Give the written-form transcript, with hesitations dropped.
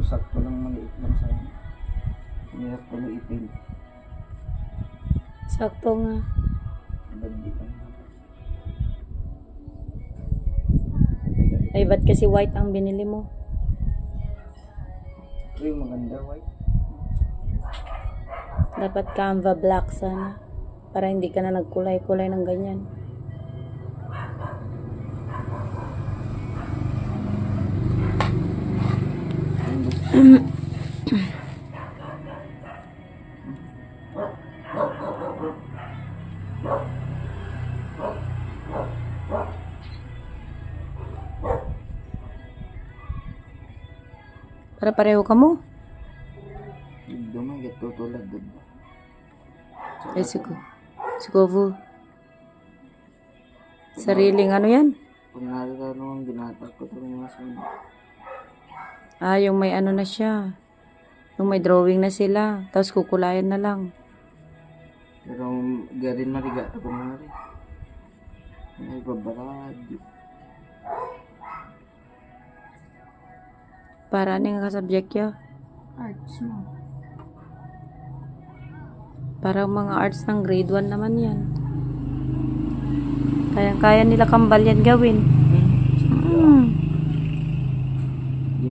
sakto-sakto lang, maliit lang sa akin. Hirap ko ipin. Sakto nga. Bandi lang. Ay, ba't kasi white ang binili mo? Ito yung maganda, white. Dapat Canva black sana. Para hindi ka na nagkulay-kulay ng ganyan. Ang gusto. Para pareho ka mo. Hindi mo tutulad doon. Ay, Sikovo. Sariling ano yan? Kung narito ang ginatak ko ito mga sunod. Ah, yung may ano na siya. Yung may drawing na sila. Tapos kukulayan na lang. Pero garin mariga ito kumari. May babarad. Para ano nga subject ya? Arts mo. Parang mga arts ng grade 1 naman yan. Kaya nila kambal yan gawin.